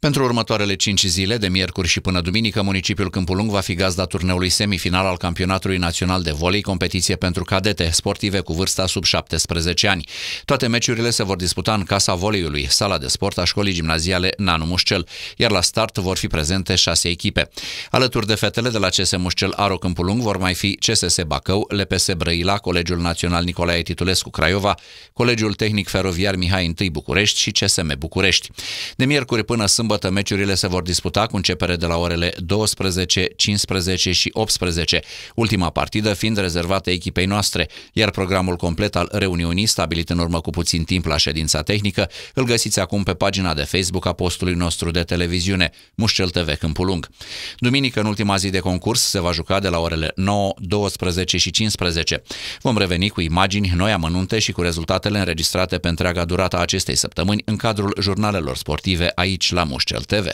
Pentru următoarele 5 zile, de miercuri și până duminică, municipiul Câmpul Lung va fi gazda turneului semifinal al Campionatului Național de Volei, competiție pentru cadete sportive cu vârsta sub 17 ani. Toate meciurile se vor disputa în Casa Voleiului, sala de sport a școlii gimnaziale Nanu Mușcel, iar la start vor fi prezente 6 echipe. Alături de fetele de la CS Mușcel Aro Câmpul Lung vor mai fi CSS Bacău, LPS Brăila, Colegiul Național Nicolae Titulescu Craiova, Colegiul Tehnic Feroviar Mihai I București și CSM București. De miercuri până sâmbătă, meciurile se vor disputa cu începere de la orele 12, 15 și 18, ultima partidă fiind rezervată echipei noastre, iar programul complet al reuniunii, stabilit în urmă cu puțin timp la ședința tehnică, îl găsiți acum pe pagina de Facebook a postului nostru de televiziune, Mușcel TV Câmpul Lung. Duminică, în ultima zi de concurs, se va juca de la orele 9, 12 și 15. Vom reveni cu imagini, noi amănunte și cu rezultatele înregistrate pe întreaga durată a acestei săptămâni în cadrul jurnalelor sportive aici la Mușcel TV.